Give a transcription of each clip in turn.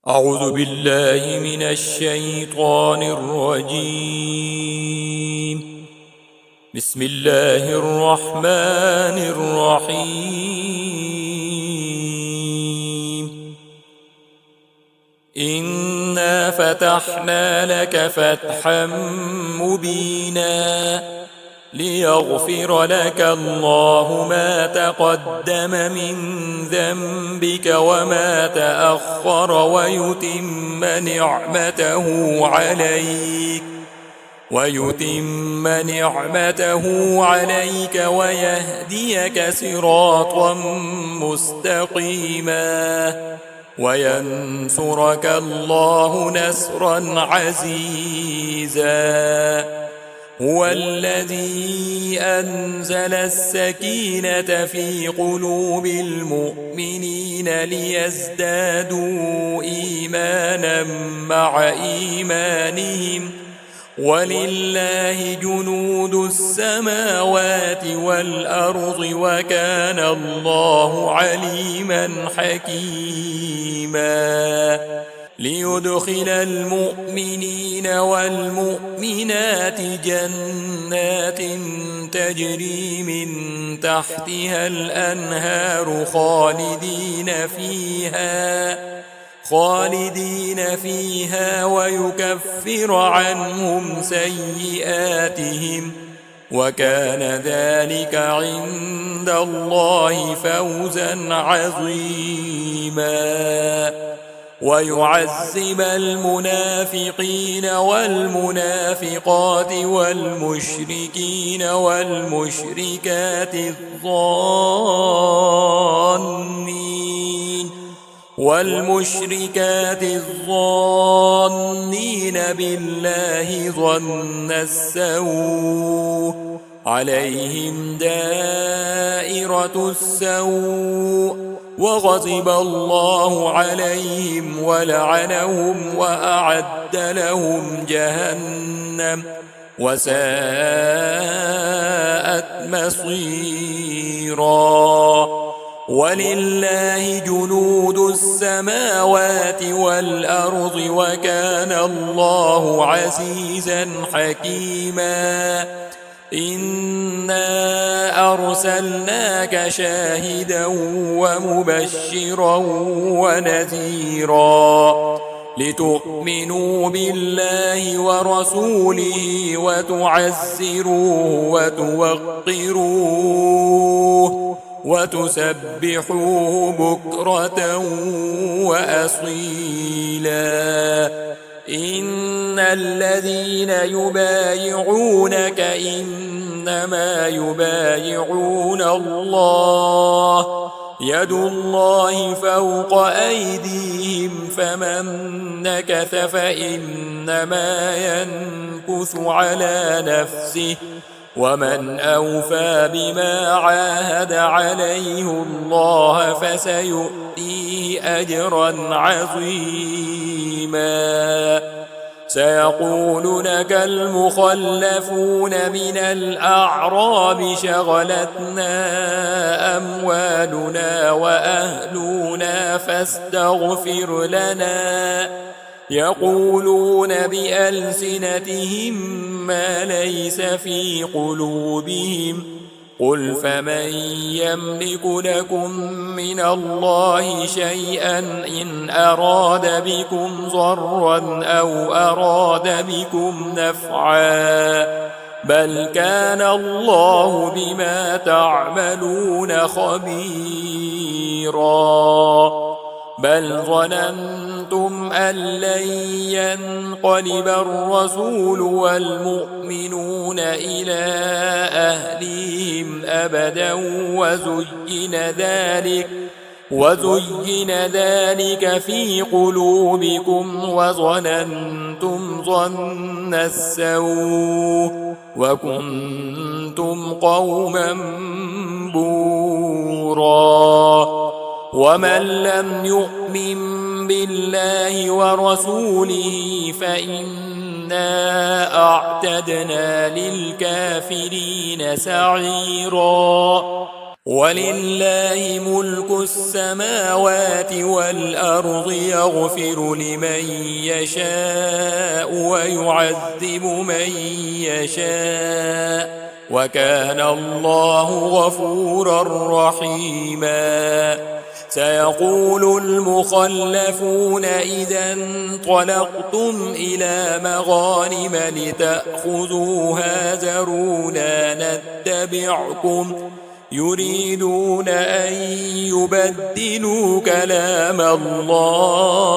أعوذ بالله من الشيطان الرجيم. بسم الله الرحمن الرحيم. إنا فتحنا لك فتحا مبينا ليغفر لك الله ما تقدم من ذنبك وما تأخر ويتم نعمته عليك ويهديك صراطا مستقيما وينصرك الله نصرا عزيزا. هو الذي أنزل السكينة في قلوب المؤمنين ليزدادوا إيمانا مع إيمانهم ولله جنود السماوات والأرض وكان الله عليما حكيما. ليدخل المؤمنين والمؤمنات جنات تجري من تحتها الأنهار خالدين فيها ويكفر عنهم سيئاتهم وكان ذلك عند الله فوزا عظيما. ويعذب المنافقين والمنافقات والمشركين والمشركات الظانين بالله ظن السوء عليهم دائرة السوء وغضب الله عليهم ولعنهم وأعد لهم جهنم وساءت مصيرا. ولله جنود السماوات والأرض وكان الله عزيزا حكيما. إنا أرسلناك شاهدا ومبشرا ونذيرا لتؤمنوا بالله ورسوله وتعزروه وتوقروه وتسبحوه بكرة وأصيلا. إن الذين يبايعونك إنما يبايعون الله يد الله فوق أيديهم فمن نكث فإنما ينكث على نفسه ومن أوفى بما عاهد عليه الله فسيؤتيه أجرا عظيما. سيقول لك المخلفون من الأعراب شغلتنا أموالنا وأهلنا فاستغفر لنا يقولون بألسنتهم ما ليس في قلوبهم قل فمن يملك لكم من الله شيئا إن أراد بكم ضرا أو أراد بكم نفعا بل كان الله بما تعملون خبيرا. بل ظننتم أن لن ينقلب الرسول والمؤمنون إلى أهليهم أبدا وزين ذلك في قلوبكم وظننتم ظن السوء وكنتم قوما بورا. ومن لم يؤمن بالله ورسوله فإنا أعتدنا للكافرين سعيرا. ولله ملك السماوات والأرض يغفر لمن يشاء ويعذب من يشاء وكان الله غفورا رحيما سيقول المخلفون إذا انطلقتم إلى مغانم لتأخذوها ذرونا نتبعكم يريدون أن يبدلوا كلام الله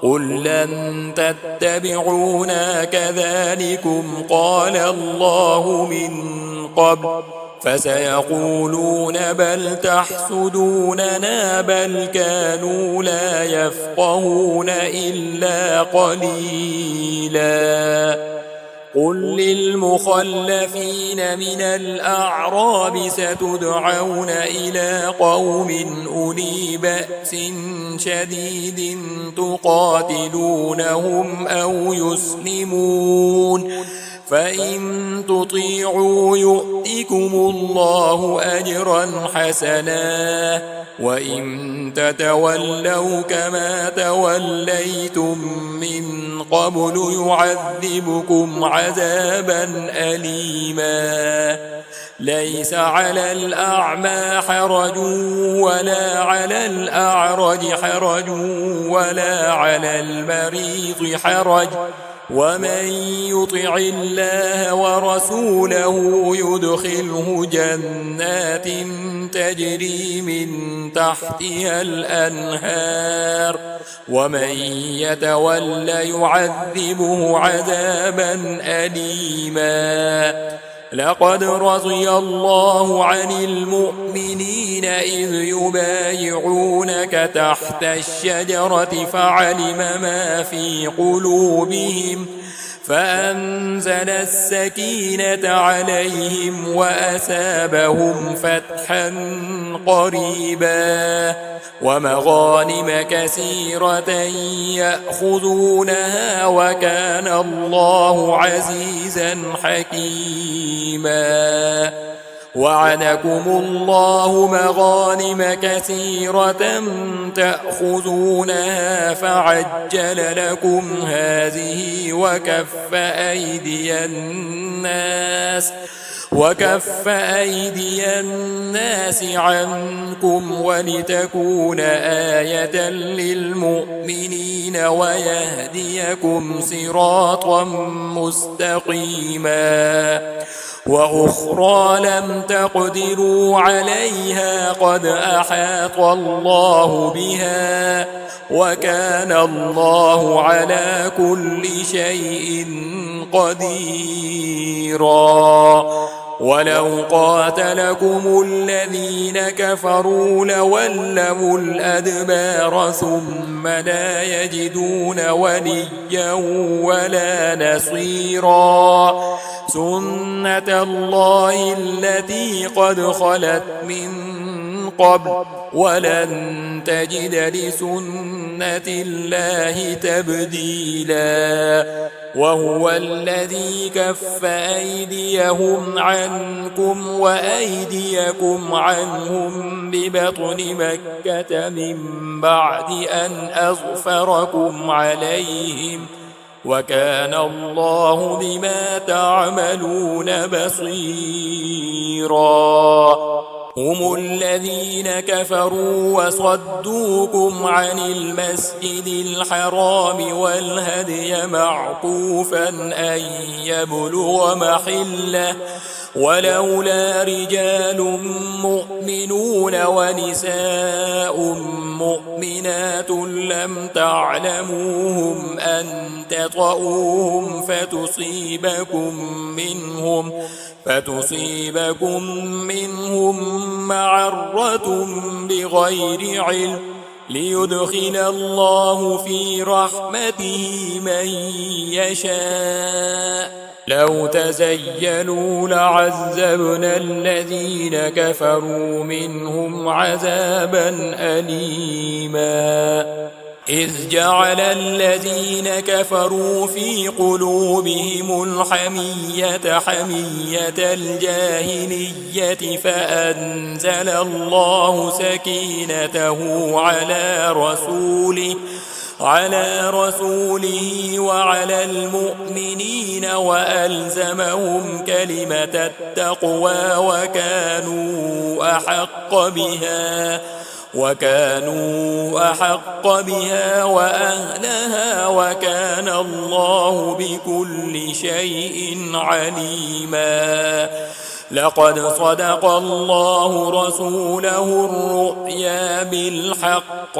قل لن تتبعونا كذلكم قال الله من قبل فسيقولون بل تحسدوننا بل كانوا لا يفقهون إلا قليلا قل للمخلفين من الأعراب ستدعون إلى قوم أولي بأس شديد تقاتلونهم أو يسلمون فإن تطيعوا يؤتكم الله أجرا حسنا وإن تتولوا كما توليتم من قبل يعذبكم عذابا أليما ليس على الأعمى حرج ولا على الأعرج حرج ولا على المريض حرج ومن يطع الله ورسوله يدخله جنات تجري من تحتها الأنهار ومن يتول يعذبه عذابا أليما لقد رضي الله عن المؤمنين إذ يبايعونك تحت الشجرة فعلم ما في قلوبهم فأنزل السكينة عليهم وأثابهم فتحا قريبا ومغانم كثيرة يأخذونها وكان الله عزيزا حكيما وعدكم الله مغانم كثيرة تأخذونها فعجل لكم هذه وكف أيدي الناس عنكم ولتكون آية للمؤمنين ويهديكم صراطا مستقيما وأخرى لم تقدروا عليها قد أحاط الله بها وكان الله على كل شيء قديرا ولو قاتلكم الذين كفروا لولوا الأدبار ثم لا يجدون وليا ولا نصيرا سنة الله التي قد خلت من قبل ولن تجد لسنة الله تبديلا وهو الذي كف أيديهم عنكم وأيديكم عنهم ببطن مكة من بعد أن أظفركم عليهم وكان الله بما تعملون بصيرا هم الذين كفروا وصدوكم عن المسجد الحرام والهدي معكوفا أن يبلغ محله ولولا رجال مؤمنون ونساء مؤمنات لم تعلموهم أن تطؤوهم فتصيبكم منهم معرة بغير علم ليدخل الله في رحمته من يشاء لو تزيلوا لعذبنا الذين كفروا منهم عذابا أليما إذ جعل الذين كفروا في قلوبهم الحمية حمية الجاهلية فأنزل الله سكينته على رسوله وعلى المؤمنين وألزمهم كلمة التقوى وكانوا أحق بها وأهلها وكان الله بكل شيء عليما. لقد صدق الله رسوله الرؤيا بالحق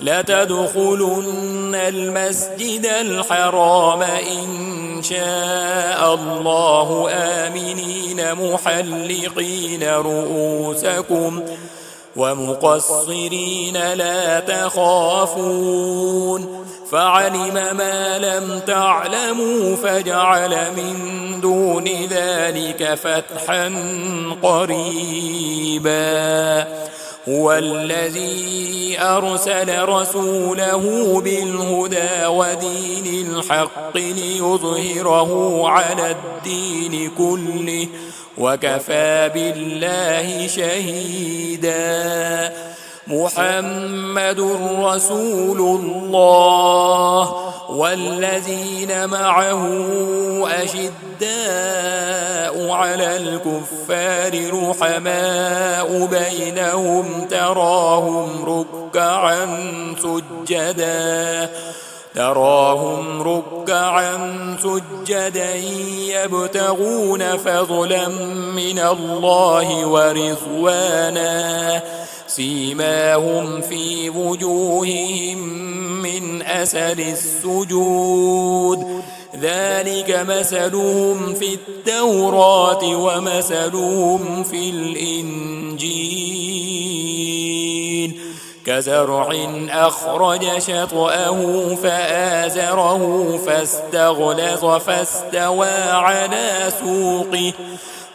لتدخلن المسجد الحرام إن شاء الله آمنين محلقين رؤوسكم ومقصرين لا تخافون فعلم ما لم تعلموا فجعل من دون ذلك فتحا قريبا. هو الذي أرسل رسوله بالهدى ودين الحق ليظهره على الدين كله وكفى بالله شهيدا. محمد رسول الله والذين معه أشداء على الكفار رحماء بينهم تراهم ركعا سجدا يبتغون فضلا من الله ورضوانا سيماهم في وجوههم من أثر السجود ذلك مثلهم في التوراة ومثلهم في الإنجيل كزرع أخرج شطأه فآزره فاستغلظ فاستوى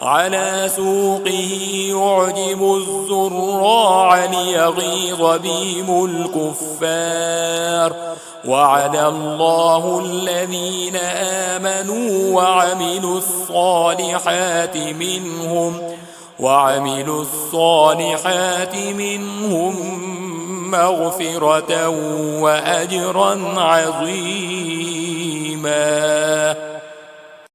على سوقه يعجب الزراع ليغيظ بهم الكفار. وعد الله الذين آمنوا وعملوا الصالحات منهم مغفرة وأجرا عظيما.